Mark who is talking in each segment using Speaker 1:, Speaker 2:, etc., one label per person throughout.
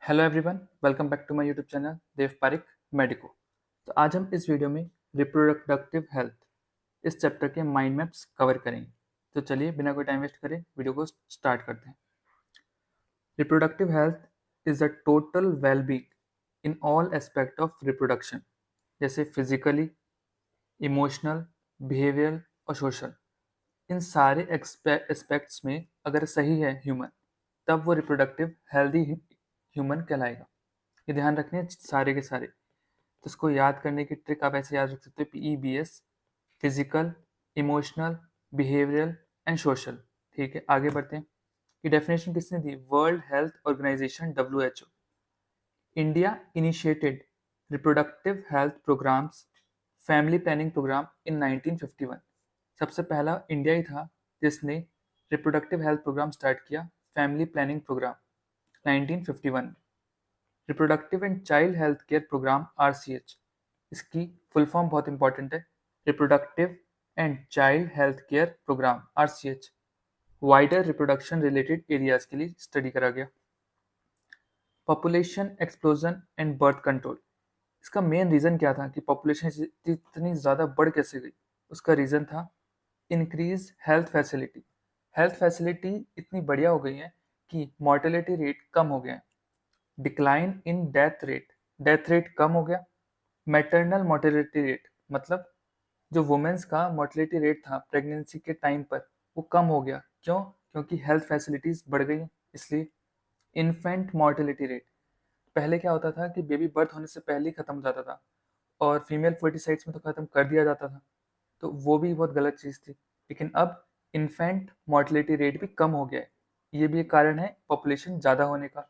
Speaker 1: Hello everyone, welcome back to my YouTube channel Dev Pareek medico. तो आज हम इस वीडियो में रिप्रोडक्टिव हेल्थ इस चैप्टर के माइंड मैप्स कवर करेंगे। तो चलिए बिना कोई टाइम वेस्ट करे वीडियो को स्टार्ट करते हैं। Reproductive health is the total wellbeing in all aspect of reproduction, जैसे फिजिकली, इमोशनल, बिहेवियरल और सोशल। इन सारे एस्पेक्ट्स में अगर सही है ह्यूमन, तब वो रिप्रोडक्टिव हेल्दी ह्यूमन कहलाएगा। ये ध्यान रखने हैं सारे के सारे। तो इसको याद करने की ट्रिक आप ऐसे याद रख सकते हो, PEBS, physical, emotional, behavioural and social. ठीक है, आगे बढ़ते हैं। ये डेफिनेशन किसने दी? World health organisation WHO। India initiated reproductive health programmes, family planning programme in 1951। सबसे पहला इंडिया ही था जिसने रिप्रोडक्टिव हेल्थ प्रोग्राम स्टार्ट किया, family planning programme 1951। Reproductive and child health care programme RCH, इसकी फुल फॉर्म बहुत इंपॉर्टेंट है, reproductive and child health care programme RCH, wider reproduction related areas के लिए स्टडी करा गया। Population explosion and birth control, इसका main reason क्या था कि पॉपुलेशन इतनी ज़्यादा बढ़ कैसे गई? उसका रीज़न था increase health facility. Health facility इतनी बढ़िया हो गई है कि मॉर्टेलिटी रेट कम हो गया है। डिक्लाइन इन डेथ रेट कम हो गया। मैटरनल मोर्टेलिटी रेट, मतलब जो वुमेन्स का मोर्टेलिटी रेट था प्रेगनेंसी के टाइम पर, वो कम हो गया। क्यों? क्योंकि हेल्थ फैसिलिटीज़ बढ़ गई हैं, इसलिए। इन्फेंट मोर्टेलिटी रेट, पहले क्या होता था कि बेबी बर्थ होने से पहले ही खत्म हो जाता था, और फीमेल फर्टिसाइड्स में तो खत्म कर दिया जाता था, तो वो भी बहुत गलत चीज़ थी। लेकिन अब इन्फेंट मोर्टेलिटी रेट भी कम हो गया है, ये भी एक कारण है पॉपुलेशन ज़्यादा होने का।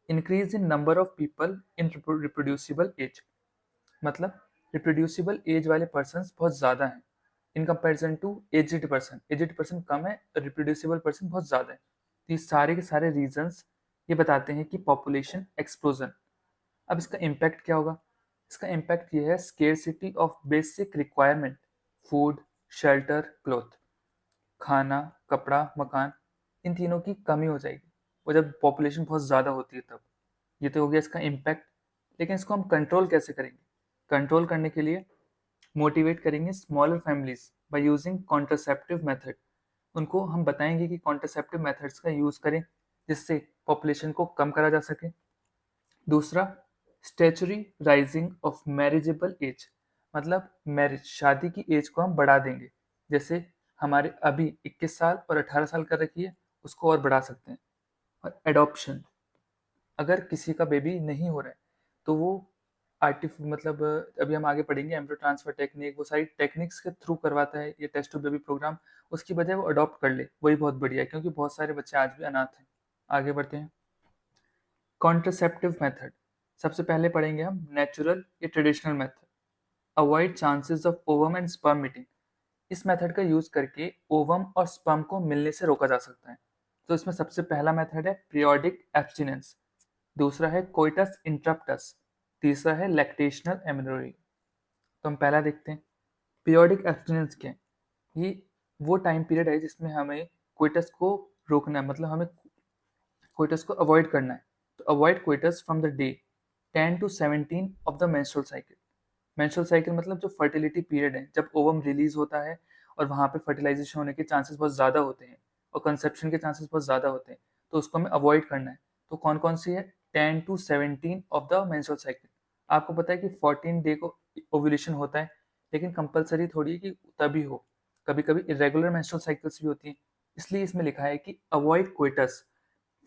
Speaker 1: Increase in number of people in reproducible age, मतलब रिप्रोड्यूसिबल एज वाले पर्सन बहुत ज़्यादा हैं in comparison to aged person कम है, रिप्रोड्यूसिबल पर्सन बहुत ज़्यादा है। तो ये सारे के सारे रीजंस ये बताते हैं कि पॉपुलेशन एक्सप्लोजन। अब इसका इम्पैक्ट क्या होगा? इसका इम्पैक्ट ये है scarcity of basic requirement, food, shelter, cloth, खाना, कपड़ा, मकान, इन तीनों की कमी हो जाएगी वो जब पॉपुलेशन बहुत ज़्यादा होती है तब। ये तो हो गया इसका इम्पैक्ट। लेकिन इसको हम कंट्रोल कैसे करेंगे? कंट्रोल करने के लिए मोटिवेट करेंगे smaller families by using contraceptive method. उनको हम बताएंगे कि कॉन्ट्रासेप्टिव मेथड्स का यूज़ करें जिससे पॉपुलेशन को कम करा जा सके। दूसरा, statutory rising of marriageable age, मतलब मैरिज, शादी की एज को हम बढ़ा देंगे। जैसे हमारे अभी 21 साल और 18 साल कर रखी है, उसको और बढ़ा सकते हैं। और एडॉप्शन, अगर किसी का बेबी नहीं हो रहा है तो वो मतलब अभी हम आगे पढ़ेंगे एम्ब्रियो ट्रांसफर टेक्निक, वो सारी टेक्निक्स के थ्रू करवाता है ये टेस्ट ट्यूब बेबी प्रोग्राम। उसकी बजाय वो अडॉप्ट कर ले, वही बहुत बढ़िया है, क्योंकि बहुत सारे बच्चे आज भी अनाथ हैं। आगे बढ़ते हैं। कॉन्ट्रासेप्टिव मेथड, सबसे पहले पढ़ेंगे हम नेचुरल या traditional method. Avoid chances of ovum and sperm meeting, इस मेथड का यूज करके ओवम और स्पर्म को मिलने से रोका जा सकता है। तो इसमें सबसे पहला मेथड है पीरियोडिक एब्स्टिनेंस, दूसरा है कोइटस इंटरप्टस, तीसरा है लैक्टेशनल एमेनोरी। तो हम पहला देखते हैं, पीरियोडिक एब्स्टिनेंस क्या है? ये वो टाइम पीरियड है जिसमें हमें कोइटस को रोकना है, मतलब हमें कोइटस को अवॉइड करना है। तो avoid coitus from the day 10 to 17 of the menstrual cycle. Menstrual cycle मतलब जो फर्टिलिटी पीरियड है, जब ओवम रिलीज होता है और वहाँ पे फर्टिलाइजेशन होने के चांसेस बहुत ज़्यादा होते हैं और कंसेप्शन के चांसेस बहुत ज़्यादा होते हैं, तो उसको हमें अवॉइड करना है। तो कौन कौन सी है? 10 to 17 of the menstrual cycle. आपको पता है कि 14 डे को ओव्यूलेशन होता है, लेकिन कंपलसरी थोड़ी है कि तभी हो, कभी कभी इरेगुलर मेंस्ट्रुअल साइकिल्स भी होती हैं। इसलिए इसमें लिखा है कि avoid coitus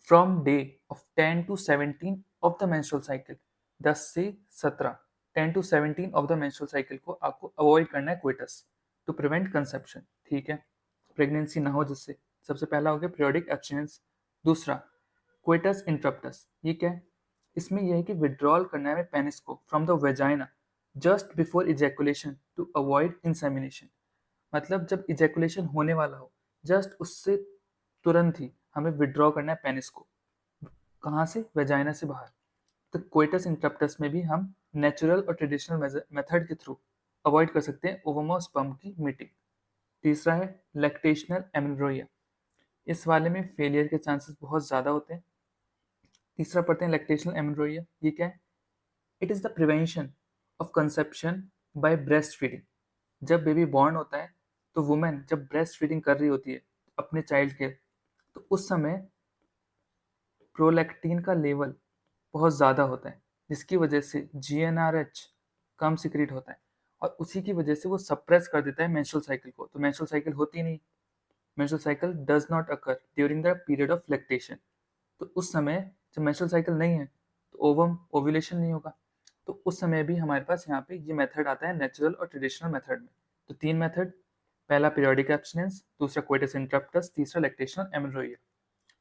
Speaker 1: from day of 10 to 17 of the menstrual cycle. 10 से 17, 10 to 17 of the menstrual cycle को आपको अवॉइड करना है कोइटस, टू प्रिवेंट कंसेप्शन। ठीक है, प्रेगनेंसी ना हो जिससे। सबसे पहला हो गया पीरियोडिक एब्स्टिनेंस। दूसरा, कोइटस इंटरप्टस, ये क्या है? इसमें यह है कि विड्रॉल करना है पेनिस को from the vagina just before ejaculation to avoid insemination, मतलब जब इजैकुलेशन होने वाला हो जस्ट उससे तुरंत ही हमें विड्रॉ करना है पेनिस को। कहाँ से? वेजाइना से बाहर। तो कोइटस इंटरप्टस में भी हम नेचुरल और ट्रेडिशनल मेथड के थ्रू अवॉइड कर सकते हैं ओवम और स्पर्म की मीटिंग। तीसरा है लैक्टेशनल एमेनोरिया, इस वाले में फेलियर के चांसेस बहुत ज़्यादा होते हैं। तीसरा पढ़ते हैं लैक्टेशनल एमेनोरेसिया। ये क्या है? It is the prevention of conception by breast feeding. जब बेबी बॉर्न होता है तो वुमेन जब ब्रेस्ट फीडिंग कर रही होती है अपने चाइल्ड के, तो उस समय प्रोलैक्टिन का लेवल बहुत ज़्यादा होता है, जिसकी वजह से जीएनआरएच कम सिक्रीट होता है और उसी की वजह से वो सप्रेस कर देता है मेंस्ट्रुअल साइकिल को। तो मेंस्ट्रुअल साइकिल होती नहीं, menstrual cycle does not occur during the period of lactation. तो उस समय जब मेंस्ट्रुअल साइकिल नहीं है तो ओवम ओव्यूलेशन नहीं होगा। तो उस समय भी हमारे पास यहाँ पे ये मेथड आता है नेचुरल और ट्रेडिशनल मेथड में। तो 3 मेथड, पहला पीरियोडिक एब्स्टिनेंस, दूसरा कोइटस इंटरप्टस, तीसरा लैक्टेशनल एमेनोरेसिया।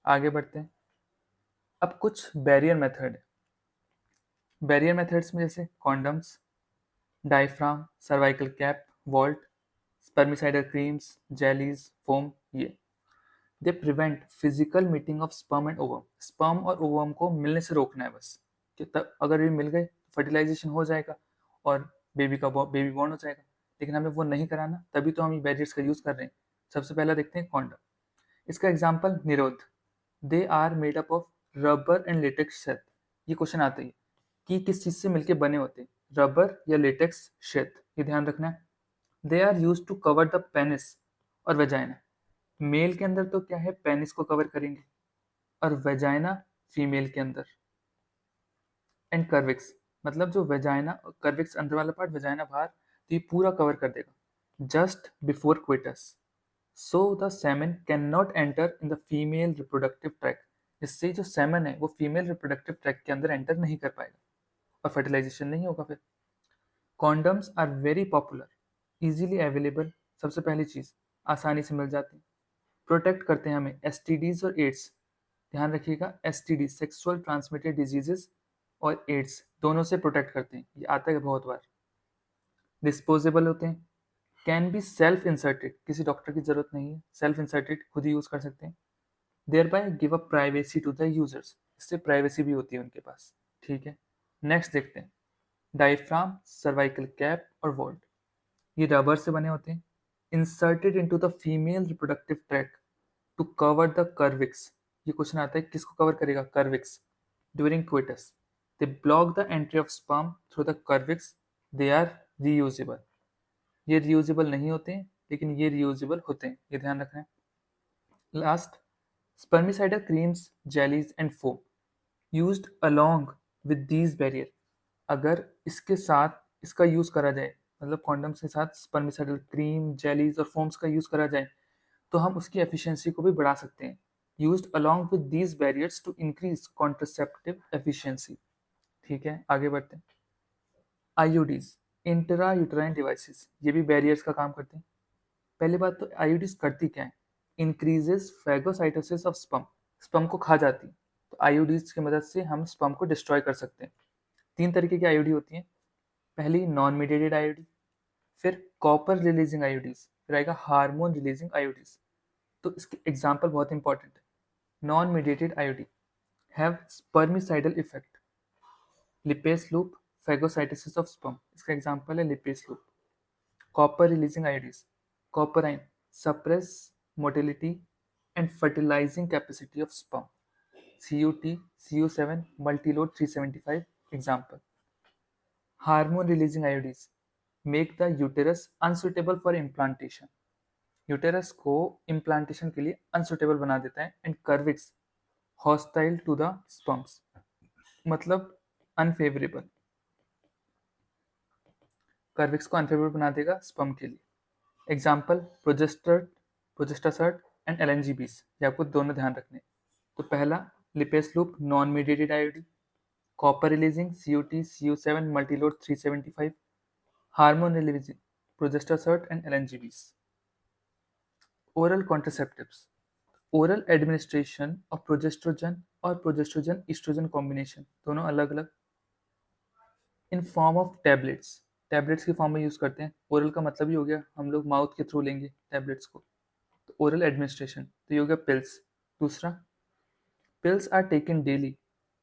Speaker 1: आगे बढ़ते हैं। अब कुछ बैरियर मेथड है। बैरियर मेथड्स में जैसे condoms, diaphragm, cervical cap, vault, spermicidal creams, jellies, foam, ये they prevent physical meeting of sperm and ovum. Sperm और ओवम को मिलने से रोकना है बस, कि तब अगर ये मिल गए फर्टिलाइजेशन हो जाएगा और बेबी बॉर्न हो जाएगा। लेकिन हमें वो नहीं कराना, तभी तो हम ये बैरियर्स का यूज़ कर रहे हैं। सबसे पहला देखते हैं कॉन्डम। इसका example Nirodh. They are made up of rubber and latex sheath. ये क्वेश्चन आता है कि किस चीज़ से मिलके बने होते हैं, रबर या लेटेक्स शेथ, ये ध्यान रखना है। They are use to cover the penis और वेजाइना। मेल के अंदर तो क्या है, पेनिस को कवर करेंगे, और वेजाइना फीमेल के अंदर। एंड कर्विक्स, मतलब जो वेजाइना, कर्विक्स अंदर वाला पार्ट, वेजाइना बाहर, तो ये पूरा कवर कर देगा। Just before coitus, so the semen can not enter in the female reproductive tract. इससे जो सेमन है वो फीमेल रिप्रोडक्टिव ट्रैक के अंदर एंटर नहीं कर पाएगा और फर्टिलाइजेशन नहीं होगा फिर। Condoms are very popular, easily available. सबसे पहली चीज़, आसानी से मिल जाती है, प्रोटेक्ट करते हैं हमें एसटीडीज और एड्स। ध्यान रखिएगा, एसटीडी सेक्सुअल ट्रांसमिटेड डिजीजेस और एड्स दोनों से प्रोटेक्ट करते हैं, ये आता है बहुत बार। डिस्पोजेबल होते हैं, कैन बी सेल्फ इंसर्टेड, किसी डॉक्टर की जरूरत नहीं है, सेल्फ इंसर्टेड खुद ही यूज कर सकते हैं। Thereby give a privacy to the users, इससे प्राइवेसी भी होती है उनके पास। ठीक है, नेक्स्ट देखते हैं डायफ्राम, सर्वाइकल कैप और वॉल्ट। ये रबर से बने होते हैं, inserted into the female reproductive tract to cover the cervix. ये क्वेश्चन आता है किसको कवर करेगा, cervix, during coitus. They block the entry of sperm through the cervix. They are reusable. ये रीयूजेबल नहीं होते हैं, लेकिन ये रीयूजेबल होते हैं, ये ध्यान रखना है। Last, spermicidal creams, jellies and foam used along with these barrier. अगर इसके साथ इसका यूज करा जाए, मतलब कॉन्डम्स के साथ स्पर्मिसाइडल क्रीम, जेलीज और फोम्स का यूज करा जाए, तो हम उसकी एफिशिएंसी को भी बढ़ा सकते हैं। Used along with these barriers to increase contraceptive efficiency. ठीक है, आगे बढ़ते हैं। आईयूडीज, इंट्रा यूटराइन डिवाइसेस, ये भी बैरियर्स का काम करते हैं। पहली बात तो आईयूडीज करती क्या है, increases phagocytosis of sperm. Sperm को खा जाती, तो आईयूडीज की मदद से हम स्पर्म को डिस्ट्रॉय कर सकते हैं। 3 तरीके की आईयूडी होती हैं। पहली नॉन मीडिएटेड आईयूडी, फिर कॉपर रिलीजिंग आईयूडीज, फिर आएगा हार्मोन रिलीजिंग आईयूडीज। तो इसके एग्जाम्पल बहुत इंपॉर्टेंट है। Non medicated IUD have spermicidal effect, Lippes loop, phagocytosis of sperm, इसका एग्जाम्पल है Lippes loop. Copper releasing IUDs, कॉपराइन, suppress motility and fertilising capacity of sperm, CUT, CU7, multilode 375 example. Hormone releasing IUDs make the uterus unsuitable for implantation. Uterus को implantation के लिए unsuitable बना देता है। And cervix hostile to the sperms, मतलब unfavourable, cervix को unfavourable बना देगा स्पर्म के लिए। एग्जाम्पल प्रोजेस्टासर्ट एंड LNGBs, ये आपको दोनों ध्यान रखने। तो पहला Lippes loop non medicated IUD, copper releasing CUT, CU7, multilode 375, hormone releasing progestasert and LNGBs। Oral contraceptives, oral administration of progestogen और प्रोजेस्ट्रोजन ईस्ट्रोजन कॉम्बिनेशन, दोनों अलग अलग, in form of tablets, tablets की फॉर्म में यूज करते हैं। Oral का मतलब ही हो गया हम लोग माउथ के थ्रू लेंगे टैबलेट्स को, तो ओरल एडमिनिस्ट्रेशन तो ये हो गया पिल्स। दूसरा, pills are taken daily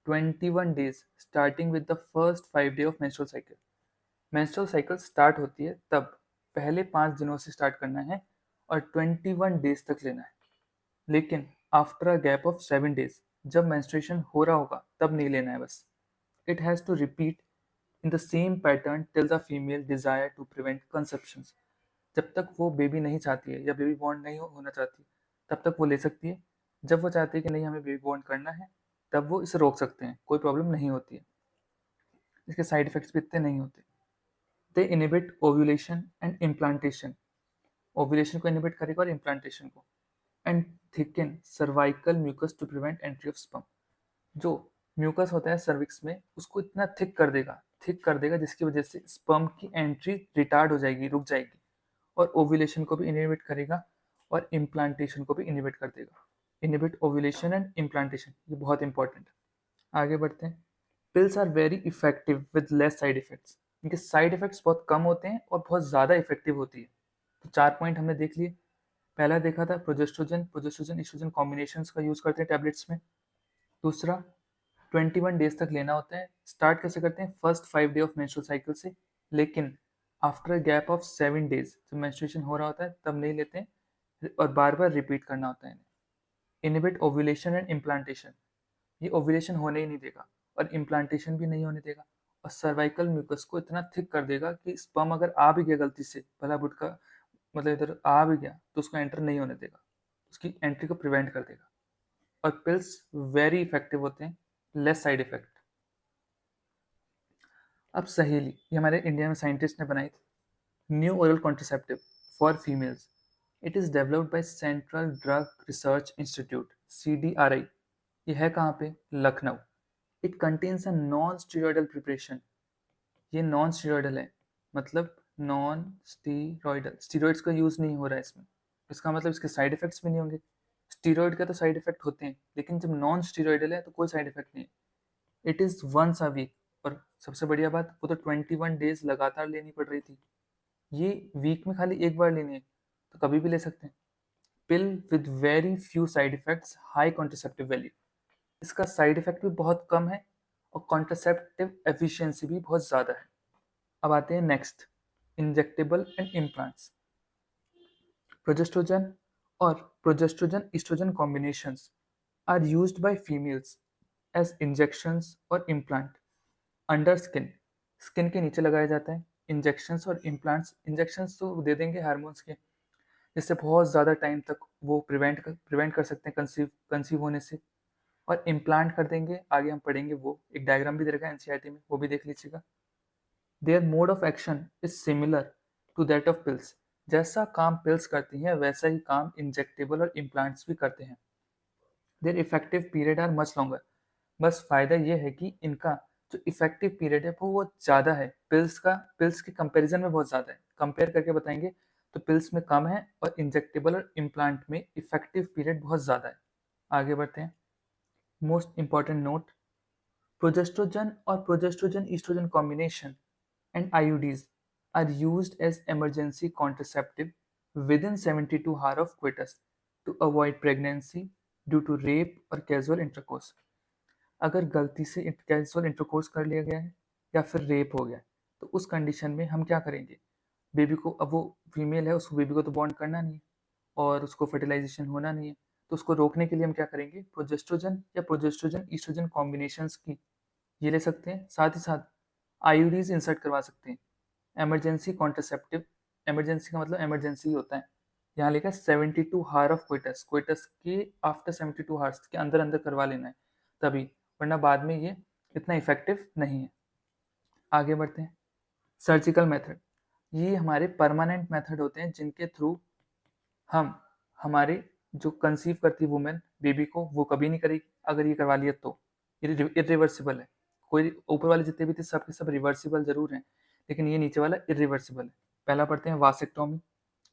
Speaker 1: 21 days starting with the first 5 day of menstrual cycle. Menstrual cycle start होती है तब पहले 5 दिनों से स्टार्ट करना है और 21 days तक लेना है। लेकिन after a gap of 7 days जब मेंस्ट्रुएशन हो रहा होगा तब नहीं लेना है बस। It has to repeat in the same pattern till the female desire to prevent conceptions. जब तक वो बेबी नहीं चाहती है या बेबी बॉर्न नहीं होना चाहती, तब तक वो ले सकती है। जब वो चाहती है कि नहीं हमें बेबी बॉर्न करना है, तब वो इसे रोक सकते हैं, कोई प्रॉब्लम नहीं होती है। इसके साइड इफेक्ट्स भी इतने नहीं होते। They inhibit ovulation and implantation. Ovulation को इनिबिट करेगा और इम्प्लांटेशन को। And thicken cervical mucus to prevent entry of sperm. जो म्यूकस होता है सर्विक्स में, उसको इतना थिक कर देगा जिसकी वजह से स्पर्म की एंट्री रिटार्ड हो जाएगी, रुक जाएगी, और ओव्यूलेशन को भी इनहिबिट करेगा और इम्प्लांटेशन को भी इनहिबिट कर देगा। इनहिबिट ओव्यूलेशन एंड इम्प्लांटेशन, ये बहुत इंपॉर्टेंट है। आगे बढ़ते हैं। Pills are very effective with less side effects. इनके साइड इफेक्ट्स बहुत कम होते हैं और बहुत ज़्यादा इफेक्टिव होती है। तो 4 पॉइंट हमने देख लिए। पहला देखा था प्रोजेस्ट्रोजन, प्रोजेस्ट्रोजन ईस्ट्रोजन कॉम्बिनेशंस का यूज़ करते हैं टैबलेट्स में। दूसरा, 21 डेज तक लेना होता है। स्टार्ट कैसे करते हैं? First 5 day of menstrual cycle से, लेकिन आफ्टर गैप ऑफ 7 डेज जब मेंस्ट्रुएशन हो रहा होता है तब नहीं लेते हैं, और बार बार रिपीट करना होता है। इनहिबिट ओव्यूलेशन एंड इम्प्लांटेशन, ये ओव्यूलेशन होने ही नहीं देगा और इम्प्लांटेशन भी नहीं होने देगा, और सर्वाइकल म्यूकस को इतना थिक कर देगा कि स्पर्म अगर आ भी गया गलती से, भला बुटका मतलब इधर आ भी गया, तो उसको एंटर नहीं होने देगा, उसकी एंट्री को प्रिवेंट कर देगा। और पिल्स वेरी इफेक्टिव होते हैं, लेस साइड इफेक्ट। अब सहेली, ये हमारे इंडिया में साइंटिस्ट ने बनाई थी। New oral contraceptive for females. It is developed by central drug research institute, CDRI। ये है कहाँ पे? Lucknow. It contains a non steroidal preparation. ये नॉन स्टीरॉयडल है, मतलब नॉन स्टीरॉयडल, स्टीरॉइड्स का यूज़ नहीं हो रहा है इसमें। इसका मतलब इसके साइड इफेक्ट्स भी नहीं होंगे। स्टीरॉयड का तो साइड इफेक्ट होते हैं, लेकिन जब नॉन स्टीरॉयडल है तो कोई साइड इफेक्ट नहीं है। It is once a week, और सबसे बढ़िया बात, वो तो 21 डेज लगातार लेनी पड़ रही थी। ये वीक में खाली एक बार लेनी है, तो कभी भी ले सकते हैं। पिल with very few side effects, high contraceptive value. इसका साइड इफेक्ट भी बहुत कम है और कॉन्ट्रासेप्टिव एफिशिएंसी भी बहुत ज़्यादा है। अब आते हैं next, injectable and implants. Progestogen और progestogen oestrogen combinations are used by females as injections और इम्प्लांट अंडर स्किन। स्किन के नीचे लगाया जाता है। इंजेक्शंस और इम्प्लांट्स, इंजेक्शंस तो दे देंगे हार्मोन्स के, जिससे बहुत ज़्यादा टाइम तक वो प्रिवेंट कर सकते हैं कंसीव होने से। और इम्प्लांट कर देंगे, आगे हम पढ़ेंगे, वो एक डायग्राम भी दे रखा है एनसीईआरटी में, वो भी देख लीजिएगा। Their mode of action is similar to that of pills. जैसा काम पिल्स करती हैं वैसा ही काम इंजेक्टेबल और इम्प्लांट्स भी करते हैं। Their effective period are much longer. बस फ़ायदा ये है कि इनका जो इफेक्टिव पीरियड है वो ज़्यादा है, पिल्स के कंपैरिजन में बहुत ज़्यादा है। कंपेयर करके बताएंगे तो पिल्स में कम है और इंजेक्टेबल और इम्प्लांट में इफेक्टिव पीरियड बहुत ज़्यादा है। आगे बढ़ते हैं। मोस्ट इंपॉर्टेंट नोट, प्रोजेस्ट्रोजन और progestogen oestrogen combination and IUDs are used as emergency contraceptive within 72 hours of coitus to avoid pregnancy due to rape or casual intercourse। अगर गलती से कैजुअल इंटरकोर्स कर लिया गया है या फिर रेप हो गया है, तो उस कंडीशन में हम क्या करेंगे? बेबी को, अब वो फीमेल है, उसको बेबी को तो बॉन्ड करना नहीं है और उसको फर्टिलाइजेशन होना नहीं है, तो उसको रोकने के लिए हम क्या करेंगे? प्रोजेस्ट्रोजन या प्रोजेस्ट्रोजन ईस्ट्रोजन कॉम्बिनेशंस की ये ले सकते हैं। साथ ही साथ आईयूडीज इंसर्ट करवा सकते हैं। इमरजेंसी कॉन्ट्रासेप्टिव, इमरजेंसी का मतलब इमरजेंसी होता है। यहाँ लिखा है 72 हार ऑफ कोइटस, कोइटस के आफ्टर 72 हार्स के अंदर अंदर करवा लेना है तभी, वरना बाद में ये इतना इफेक्टिव नहीं है। आगे बढ़ते हैं। सर्जिकल मेथड, ये हमारे परमानेंट मेथड होते हैं जिनके थ्रू हम हमारे जो कंसीव करती वुमेन बेबी को, वो कभी नहीं करेगी अगर ये करवा लिया तो। इरिवर्सिबल है। कोई ऊपर वाले जितने भी थे सब के सब रिवर्सिबल जरूर हैं, लेकिन ये नीचे वाला इरिवर्सिबल है। पहला पढ़ते हैं वासेक्टोमी,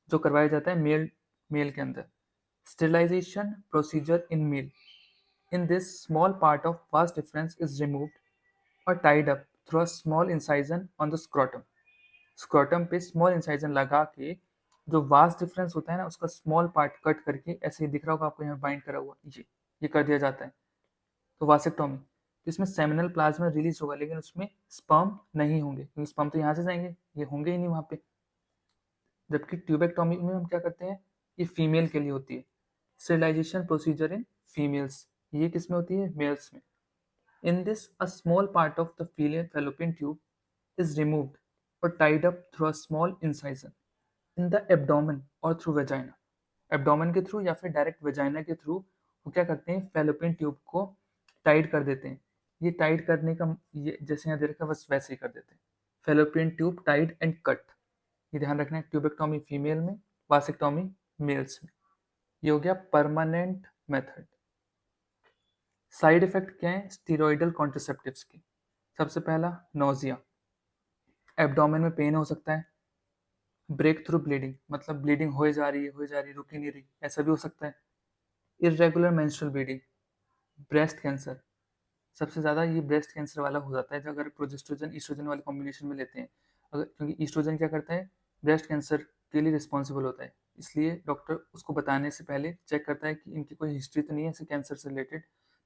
Speaker 1: जो करवाया जाता है मेल मेल के अंदर। Sterilisation procedure in male. In this small part of vas deferens is removed और tied up through a small incision on the scrotum. Scrotum पे स्मॉल इंसाइजन लगा के जो वास्ट डिफरेंस होता है ना, उसका स्मॉल पार्ट कट करके, ऐसे ही दिख रहा होगा आपको यहाँ बाइंड करा हुआ, ये कर दिया जाता है। तो वासेक्टोमी, तो इसमें सेमिनल प्लाज्मा रिलीज होगा, लेकिन उसमें स्पर्म नहीं होंगे क्योंकि स्पर्म तो यहाँ से जाएंगे, ये होंगे ही नहीं वहाँ पे। जबकि ट्यूबेक्टोमी में हम क्या करते हैं, ये फीमेल के लिए होती है। Sterilisation procedure in females. ये किस में होती है? मेल्स में। In this a small part of the female fallopian tube is removed or tied up through a small incision in the abdomen or through vagina. Abdomen के through या फिर direct vagina के थ्रू वो क्या करते हैं? Fallopian tube को tight कर देते हैं। ये टाइट करने का ये जैसे यहाँ दे रखा है बस वैसे ही कर देते हैं। Fallopian tube tied and cut. ये ध्यान रखना है, ट्यूबेक्टोमी फीमेल में, वासेक्टोमी मेल्स में। ये हो गया परमानेंट मेथड। साइड इफेक्ट क्या है स्टीरॉयडल कॉन्ट्रासेप्टिव्स के? सबसे पहला नोजिया, एब्डोमेन में पेन हो सकता है, ब्रेक थ्रू ब्लीडिंग मतलब ब्लीडिंग हो जा रही रुक ही नहीं रही, ऐसा भी हो सकता है। Irregular menstrual bleeding, breast cancer, सबसे ज़्यादा ये ब्रेस्ट कैंसर वाला हो जाता है जब अगर प्रोजेस्ट्रोजन ईस्ट्रोजन वाले कॉम्बिनेशन में लेते हैं। अगर क्योंकि ईस्ट्रोजन क्या करता है? ब्रेस्ट कैंसर के लिए रिस्पॉन्सिबल होता है, इसलिए डॉक्टर उसको बताने से पहले चेक करता है कि इनकी कोई हिस्ट्री तो नहीं है ऐसे कैंसर से रिलेटेड,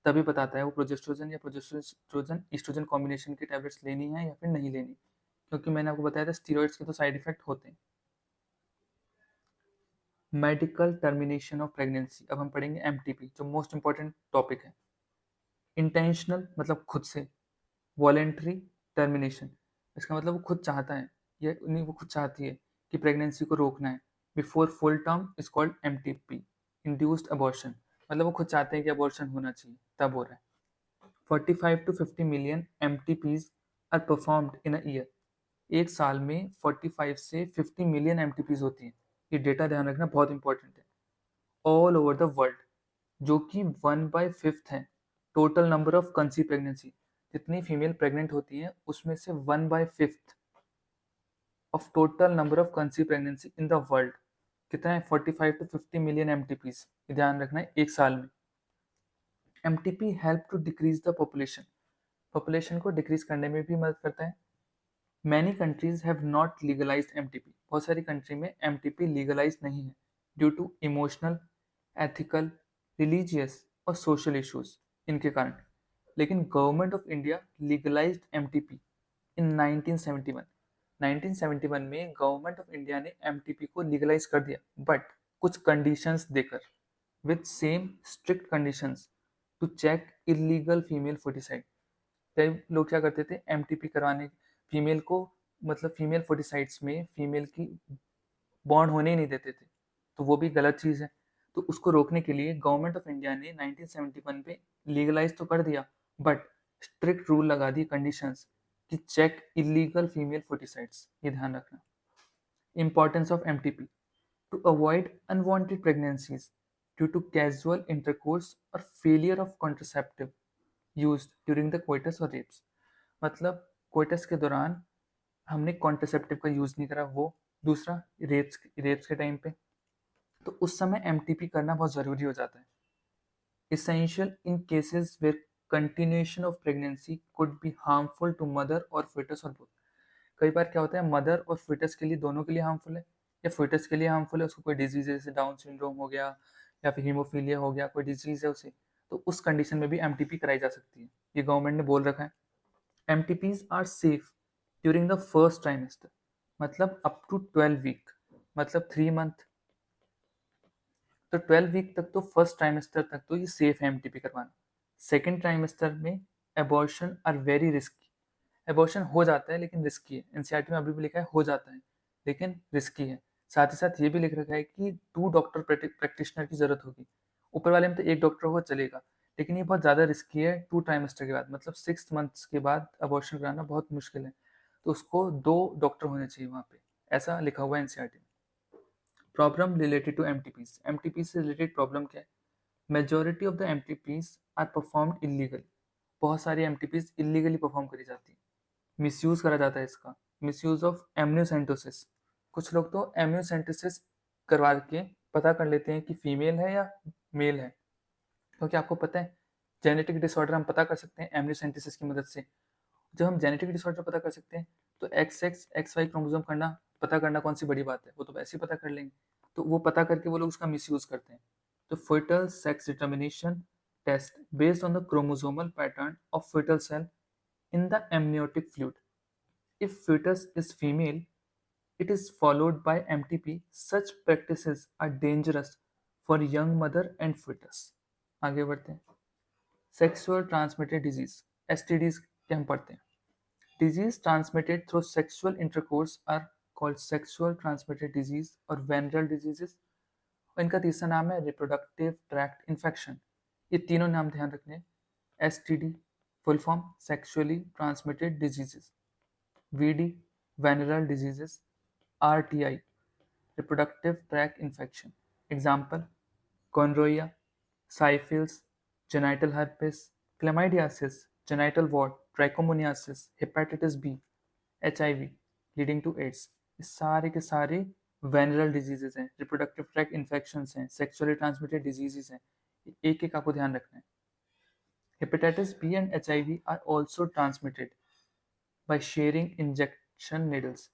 Speaker 1: तभी बताता है वो प्रोजेस्ट्रोजन या प्रोजेस्ट्रोजन ईस्ट्रोजन कॉम्बिनेशन की टैबलेट्स लेनी है या फिर नहीं लेनी। क्योंकि मैंने आपको बताया था स्टीरॉइड्स के तो साइड इफेक्ट होते हैं। मेडिकल टर्मिनेशन ऑफ प्रेगनेंसी, अब हम पढ़ेंगे एमटीपी जो मोस्ट इंपॉर्टेंट टॉपिक है। इंटेंशनल मतलब खुद से, वॉलेंट्री टर्मिनेशन इसका मतलब वो खुद चाहता है या नहीं वो खुद चाहती है कि प्रेगनेंसी को रोकना है। Before full term is called MTP, induced abortion, मतलब वो खुद चाहते हैं कि अबॉर्शन होना चाहिए तब हो रहा है। 45 to 50 million MTPs are performed in a year. एक साल में 45 से 50 मिलियन एमटीपीज होती हैं। ये डेटा ध्यान रखना बहुत इंपॉर्टेंट है। ऑल ओवर द वर्ल्ड, जो कि 1/5 है total number of conceive pregnancy. जितनी फीमेल प्रेग्नेंट होती हैं उसमें से 1/5 of total number of conceive pregnancy in the world कितना है? 45 to 50 मिलियन एमटीपीज। ध्यान रखना है एक साल में। MTP help to decrease the population, population को डिक्रीज करने में भी मदद करता है। Many countries have not legalised MTP, बहुत सारी कंट्री में एमटीपी लीगलाइज नहीं है due to emotional, ethical, religious और सोशल इश्यूज इनके कारण। लेकिन government of India legalised MTP in 1971। 1971 में गवर्नमेंट ऑफ इंडिया ने एमटीपी को लीगलाइज कर दिया, बट कुछ कंडीशंस देकर, with same strict conditions to check illegal female foeticide. कई लोग क्या करते थे एमटीपी करवाने, फीमेल को मतलब फीमेल फोर्टिसाइड्स में फीमेल की बॉन्ड होने ही नहीं देते थे, तो वो भी गलत चीज़ है। तो उसको रोकने के लिए गवर्नमेंट ऑफ इंडिया ने 1971 पे लीगलाइज तो कर दिया, बट स्ट्रिक्ट रूल लगा दिए कंडीशंस कि चेक इलीगल फीमेल फोर्टिसाइड्स। ये ध्यान रखना। Importance of MTP to avoid unwanted pregnancies due to casual intercourse और failure of contraceptive used during the coitus और रेप्स। मतलब कोइटस के दौरान हमने कॉन्ट्रासेप्टिव का यूज़ नहीं करा, वो दूसरा रेप्स के टाइम पे, तो उस समय एमटीपी करना बहुत ज़रूरी हो जाता है। essential in cases where continuation of pregnancy could be harmful to mother or fetus or both। कई बार क्या होता है मदर और fetus के लिए दोनों के लिए हार्मफुल है, या fetus के लिए हार्मफुल है, उसको कोई डिजीज है जैसे डाउन सिंड्रोम हो गया या फिर हीमोफीलिया हो गया, कोई डिजीज है उसे, तो उस कंडीशन में भी एमटीपी कराई जा सकती है। ये गवर्नमेंट ने बोल रखा है। MTPs are safe during the first trimester, मतलब अप टू 12 वीक, मतलब 3 मंथ। तो 12 वीक तक तो फर्स्ट ट्राइमेस्टर तक तो ये सेफ है एमटीपी करवाना। सेकेंड ट्राइमेस्टर में abortion are very risky, abortion हो जाता है लेकिन रिस्की है। एनसीईआरटी में अभी भी लिखा है हो जाता है लेकिन रिस्की है। साथ ही साथ ये भी लिख रखा है कि 2 डॉक्टर प्रैक्टिशनर की जरूरत होगी। ऊपर वाले में तो 1 डॉक्टर होगा चलेगा, लेकिन ये बहुत ज़्यादा रिस्की है। 2 ट्राइमेस्टर के बाद मतलब 6 मंथ्स के बाद अबॉर्शन कराना बहुत मुश्किल है, तो उसको 2 डॉक्टर होने चाहिए वहाँ पे, ऐसा लिखा हुआ है एनसीईआरटी में। Problem related to MTPs, MTP से रिलेटेड प्रॉब्लम क्या है? Majority of the MTPs are performed illegal, बहुत सारी एमटीपीज इलीगली परफॉर्म करी जाती है, मिसयूज करा जाता है इसका। मिसयूज ऑफ एमनियोसेंटोसिस, कुछ लोग तो एमनियोसेंटोसिस करवा के पता कर लेते हैं कि फीमेल है या मेल है, क्योंकि आपको पता है जेनेटिक डिसऑर्डर हम पता कर सकते हैं एमनियोसेंटोसिस की मदद से। जब हम जेनेटिक डिसऑर्डर पता कर सकते हैं तो X X X Y chromosome करना पता करना कौन सी बड़ी बात है, वो तो वैसे ही पता कर लेंगे। तो वो पता करके वो लोग उसका मिसयूज करते हैं। तो fetal sex determination test based on the chromosomal pattern of fetal cell in the amniotic fluid. If fetus is female, it is followed by MTP. Such practices are dangerous for young mother and fetus. आगे बढ़ते हैं। Sexual transmitted disease, STDs के हम पढ़ते हैं। Disease transmitted through sexual intercourse are called sexual transmitted disease और venereal diseases. इनका तीसरा नाम है रिप्रोडक्टिव ट्रैक्ट इन्फेक्शन। ये तीनों नाम ध्यान रखने। STD full form sexually transmitted diseases, VD venereal diseases, RTI reproductive tract infection. Example: gonorrhea, syphilis, genital herpes, chlamydiasis, genital wart, trichomoniasis, hepatitis B, HIV, leading to AIDS. ये सारे के सारे venereal diseases हैं, रिप्रोडक्टिव ट्रैक इन्फेक्शंस हैं, sexually transmitted diseases हैं। एक एक आपको ध्यान रखना है। Hepatitis B and HIV are also transmitted by sharing injection needles.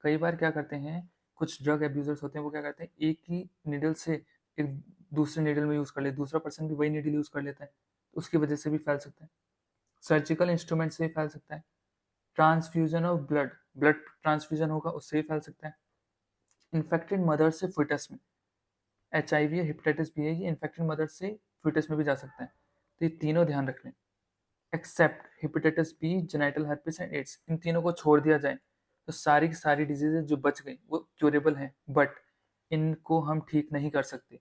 Speaker 1: कई बार क्या करते हैं, कुछ ड्रग एब्यूजर्स होते हैं, वो क्या करते हैं, एक ही नीडल से एक दूसरे नीडल में यूज़ कर लेते, दूसरा पर्सन भी वही नीडल यूज़ कर लेता है, तो उसकी वजह से भी फैल सकता है। सर्जिकल इंस्ट्रूमेंट से भी फैल सकता है। Transfusion of blood, blood transfusion होगा, उससे भी फैल सकता है। इन्फेक्टेड मदर से फिटस में, HIV या हेपेटाइटिस बी है, ये इन्फेक्टेड मदर से फिटस में भी जा सकता है। तो ये तीनों ध्यान रख लें। Except hepatitis B, genital herpes and AIDS, इन तीनों को छोड़ दिया जाए तो सारी की सारी डिजीजेज जो बच गई वो क्यूरेबल हैं, बट इनको हम ठीक नहीं कर सकते।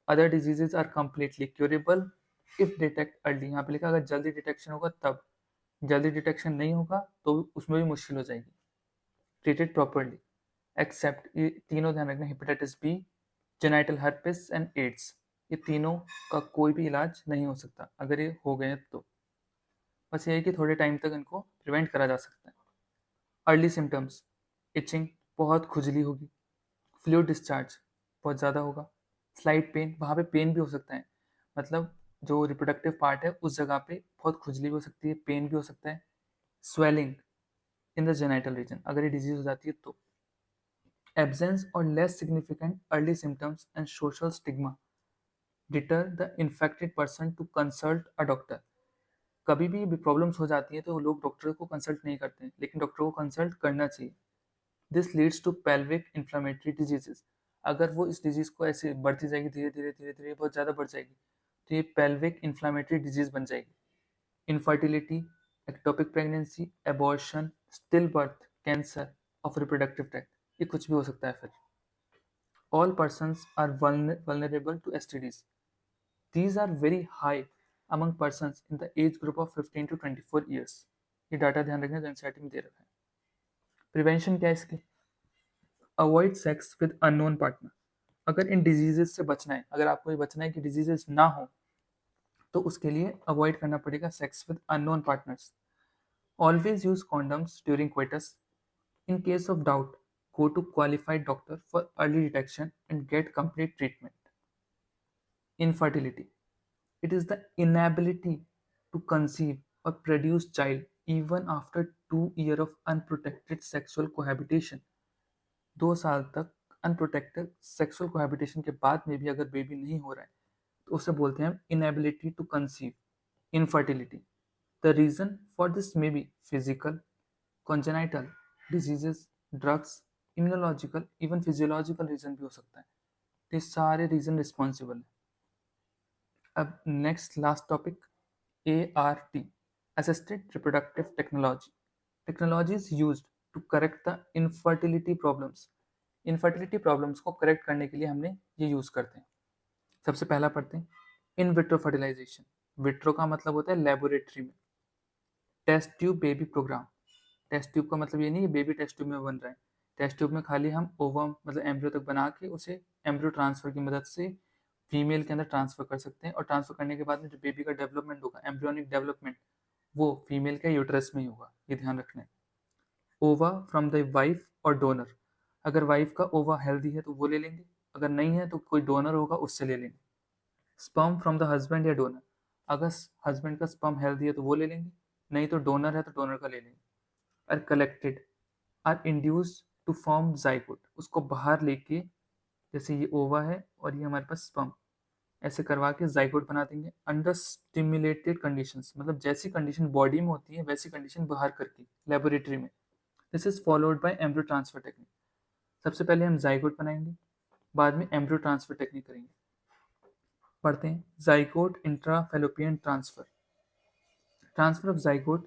Speaker 1: Other diseases are completely curable if detect early. यहाँ पे लिखा अगर जल्दी डिटेक्शन होगा तब, जल्दी डिटेक्शन नहीं होगा तो उसमें भी मुश्किल हो जाएगी। ट्रीटेड प्रॉपरली, एक्सेप्ट, ये तीनों ध्यान रखना, hepatitis B, genital herpes and AIDS, ये तीनों का कोई भी इलाज नहीं हो सकता अगर ये हो गए तो। बस ये है कि थोड़े टाइम तक इनको प्रिवेंट करा जा सकता है। अर्ली सिम्टम्स: इचिंग, बहुत खुजली होगी। फ्लूइड डिस्चार्ज, बहुत ज़्यादा होगा। स्लाइट पेन, वहाँ पे पेन भी हो सकता है, मतलब जो रिप्रोडक्टिव पार्ट है उस जगह पे बहुत खुजली भी हो सकती है, पेन भी हो सकता है। Swelling in the genital region, अगर ये डिजीज हो जाती है तो। एब्सेंस और less significant early symptoms and social stigma deter the infected person to consult a doctor. कभी भी प्रॉब्लम्स हो जाती है तो लोग डॉक्टर को कंसल्ट नहीं करते हैं, लेकिन डॉक्टर को कंसल्ट करना चाहिए। This leads to pelvic inflammatory diseases. अगर वो इस डिजीज को ऐसे बढ़ती जाएगी, धीरे धीरे धीरे धीरे बहुत ज़्यादा बढ़ जाएगी, तो ये पेल्विक इन्फ्लामेटरी डिजीज बन जाएगी। Infertility, ectopic pregnancy, abortion, still birth, cancer of reproductive tract, ये कुछ भी हो सकता है फिर। All persons are vulnerable to STDs. These are very high among persons in the age group of 15 to 24 years. ये डाटा ध्यान रखना जो एनसीईआरटी में दे रखा है। प्रिवेंशन क्या है इसकी? Avoid sex with unknown partner. अगर इन डिजीजेस से बचना है, अगर आपको ये बचना है कि डिजीजेस ना हो, तो उसके लिए अवॉइड करना पड़ेगा sex with unknown partners. Always use condoms during क्वेटस। In case of doubt, go to qualified doctor for early detection and get complete treatment. Infertility. It is the inability to conceive or produce child even after 2 years of unprotected sexual cohabitation. 2 साल तक unprotected sexual cohabitation के बाद में भी अगर baby नहीं हो रहा है तो उसे बोलते हैं inability to conceive, infertility. The reason for this may be physical, congenital diseases, drugs, immunological, even physiological reason भी हो सकता है। तो ये सारे रीजन रिस्पॉन्सिबल है। अब next last topic, ART, assisted reproductive technology. Technology is used to correct the infertility problems. Infertility problems को करेक्ट करने के लिए हमने ये यूज़ करते हैं। सबसे पहला पढ़ते हैं, इन विट्रो फर्टिलाइजेशन। विट्रो का मतलब होता है लेबोरेटरी में। Test tube baby programme. Test tube का मतलब ये नहीं है बेबी टेस्ट ट्यूब में बन रहा है। टेस्ट ट्यूब में खाली हम ओवम मतलब एम्ब्रियो तक बना के उसे एम्ब्रियो ट्रांसफर की मदद से फीमेल के अंदर ट्रांसफर कर सकते हैं, और ट्रांसफर करने के बाद में जो बेबी का डेवलपमेंट होगा, एम्ब्रियोनिक डेवलपमेंट, वो फीमेल के यूट्रस में ही होगा, ये ध्यान रखना है। ओवा फ्रॉम द वाइफ और डोनर। अगर वाइफ का ओवा हेल्दी है तो वो ले लेंगे, अगर नहीं है तो कोई डोनर होगा उससे ले लेंगे। स्पर्म फ्रॉम द हस्बैंड या डोनर। अगर हस्बैंड का स्पर्म हेल्दी है तो वो ले लेंगे, नहीं तो डोनर है तो डोनर का ले लेंगे। Are collected, are induced to form zygote. उसको बाहर लेके, जैसे ये ओवा है और ये हमारे पास स्पर्म, ऐसे करवा के जाइगोट बना देंगे अंडर स्टिमुलेटेड कंडीशंस। मतलब जैसी कंडीशन बॉडी में होती है वैसी कंडीशन बाहर करके लेबोरेटरी में। This is followed by embryo transfer technique. सबसे पहले हम जाइगोट बनाएंगे, बाद में एम्ब्रियो ट्रांसफर टेक्निक करेंगे। पढ़ते हैं, zygote intrafallopian transfer. Transfer of zygote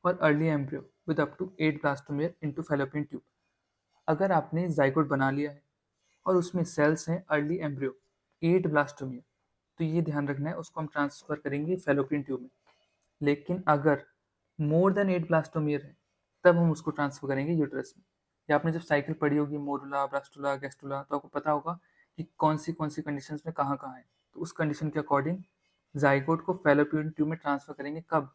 Speaker 1: और early embryo with up to 8 blastomere into fallopian tube. अगर आपने जाइगोट बना लिया है और उसमें सेल्स हैं अर्ली एम्ब्रियो 8 ब्लास्टोमियर, तो ये ध्यान रखना है, उसको हम ट्रांसफर करेंगे फैलोपियन ट्यूब में। लेकिन अगर मोर देन 8 ब्लास्टोमियर है, तब हम उसको ट्रांसफर करेंगे यूट्रस में। या आपने जब साइकिल पढ़ी होगी मोरुला, ब्लास्टुला, गैस्टुला, तो आपको पता होगा कि कौन सी कंडीशंस में कहाँ कहाँ है। तो उस कंडीशन के अकॉर्डिंग जाइगोट को फैलोपियन ट्यूब में ट्रांसफर करेंगे, कब?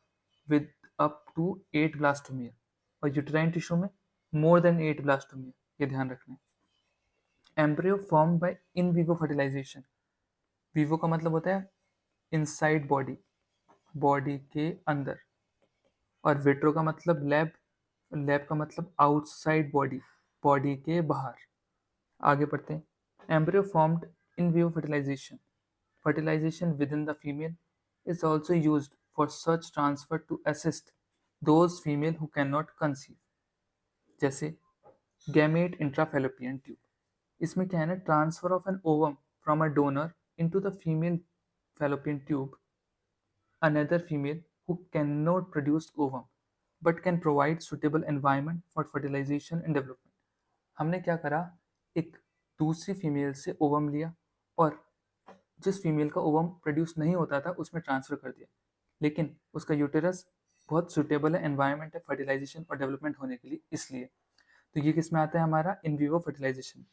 Speaker 1: विद अप टू 8 ब्लास्टोमियर, और यूट्राइन टिश्यू में मोर देन 8 ब्लास्टोमियर, ये ध्यान रखना है। Embryo form by in vivo fertilisation. Vivo का मतलब होता है इनसाइड बॉडी, बॉडी के अंदर, और विट्रो का मतलब लैब, लैब का मतलब आउटसाइड बॉडी, बॉडी के बाहर। आगे बढ़ते हैं। Embryo formed in vivo fertilisation. Fertilisation within the female is also used for such transfer to assist those female who cannot conceive, जैसे गैमेट इंट्राफैलोपियन ट्यूब। इसमें क्या है ना, transfer of an ovum from a donor into the female fallopian tube, another female who cannot produce ovum but can provide suitable environment for fertilization and development। हमने क्या करा, एक दूसरी फीमेल से ओवम लिया और जिस फीमेल का ओवम प्रोड्यूस नहीं होता था उसमें ट्रांसफर कर दिया, लेकिन उसका यूटेरस बहुत सुटेबल है, एनवायरनमेंट है फर्टिलाइजेशन और डेवलपमेंट होने के लिए, इसलिए। तो ये किस में आता है हमारा, in vivo fertilisation.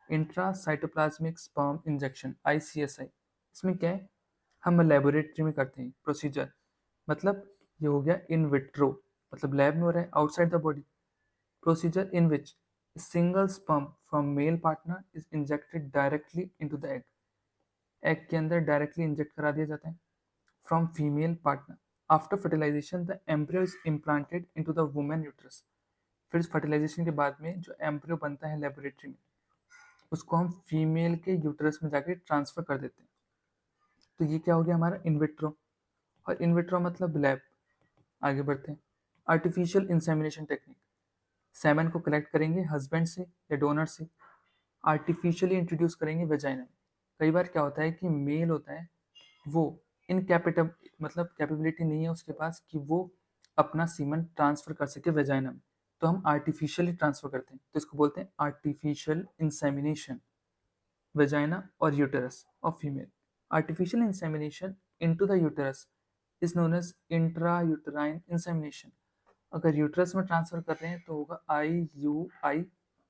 Speaker 1: Intracytoplasmic sperm injection, ICSI, इसमें क्या है, हम लेबोरेटरी में करते हैं प्रोसीजर, मतलब ये हो गया इन विट्रो, मतलब लैब में हो रहा है outside the body. Procedure in which single sperm from male partner is injected directly into the egg, egg के अंदर डायरेक्टली इंजेक्ट करा दिया जाता है from female partner. After fertilisation the embryo is implanted into the women uterus. फिर फर्टिलाइजेशन के बाद में जो एम्ब्रियो बनता है लेबोरेटरी में, उसको हम फीमेल के यूट्रस में जाके ट्रांसफर कर देते हैं। तो ये क्या हो गया हमारा इन विट्रो, और इन विट्रो मतलब लैब। आगे बढ़ते हैं। आर्टिफिशियल इंसेमिनेशन टेक्निक, सेमन को कलेक्ट करेंगे हस्बैंड से या डोनर से, आर्टिफिशियली इंट्रोड्यूस करेंगे वेजाइना में। कई बार क्या होता है कि मेल होता है वो इनकैपेबल, मतलब कैपेबिलिटी नहीं है उसके पास कि वो अपना सीमन ट्रांसफर कर सके वेजाइना में, तो हम आर्टिफिशियली ट्रांसफर करते हैं, तो इसको बोलते हैं आर्टिफिशियल इंसेमिनेशन, वेजाइना और uterus of female. Artificial insemination into the uterus is known as intra uterine insemination. अगर यूट्रस में ट्रांसफर कर रहे हैं तो होगा IUI,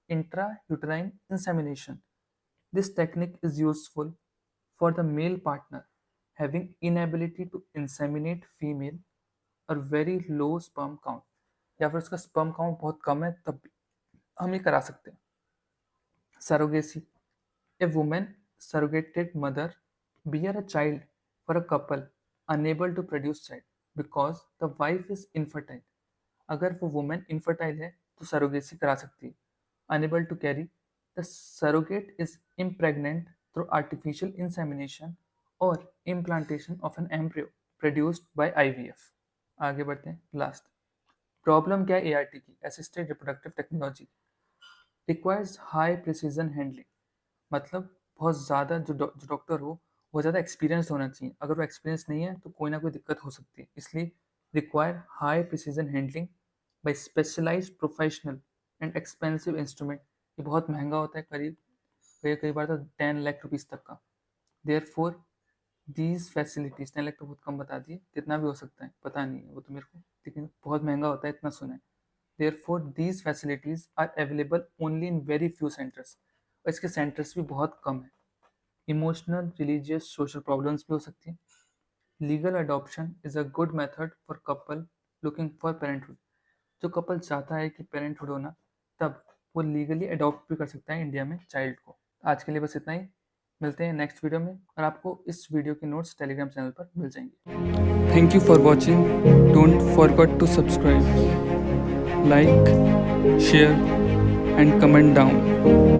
Speaker 1: intra uterine insemination. This technique is useful for the male partner having inability to inseminate female और very low sperm count, या फिर उसका स्पर्म काउंट बहुत कम है, तब भी हम ये करा सकते हैं। Surrogacy, A women surrogated mother bear a child for a couple unable to produce child because the wife is infertile। अगर वो वुमेन इनफर्टाइल है तो सरोगेसी करा सकती है। Unable to carry, the surrogate is impregnated through artificial insemination और implantation of an embryo produced by IVF। आगे बढ़ते हैं। लास्ट प्रॉब्लम क्या है ART की, assisted reproductive technology requires high precision handling, मतलब बहुत ज़्यादा जो डॉक्टर हो वो ज़्यादा एक्सपीरियंस होना चाहिए। अगर वो एक्सपीरियंस नहीं है तो कोई ना कोई दिक्कत हो सकती है, इसलिए require high precision handling by specialised professional and expensive instrument. ये बहुत महंगा होता है, करीब कई बार तो 10 लाख रुपीज़ तक का। Therefore these facilities, 10 lakh तो बहुत कम बता दिए, कितना भी हो सकता है पता नहीं है वो तो मेरे को, लेकिन बहुत महंगा होता है, इतना सुना है। Therefore these facilities are available only in very few centres, और इसके सेंटर्स भी बहुत कम है। इमोशनल, रिलीजियस, सोशल प्रॉब्लम्स भी हो सकती हैं। Legal adoption is a good method for couple looking for parenthood. जो कपल चाहता है कि पेरेंटहुड होना, तब वो लीगली अडॉप्ट भी कर सकता है इंडिया में चाइल्ड को। आज के लिए बस इतना ही, मिलते हैं नेक्स्ट वीडियो में, और आपको इस वीडियो के नोट्स टेलीग्राम चैनल पर मिल जाएंगे। Thank you for watching. Don't forget to subscribe, like, share and comment down.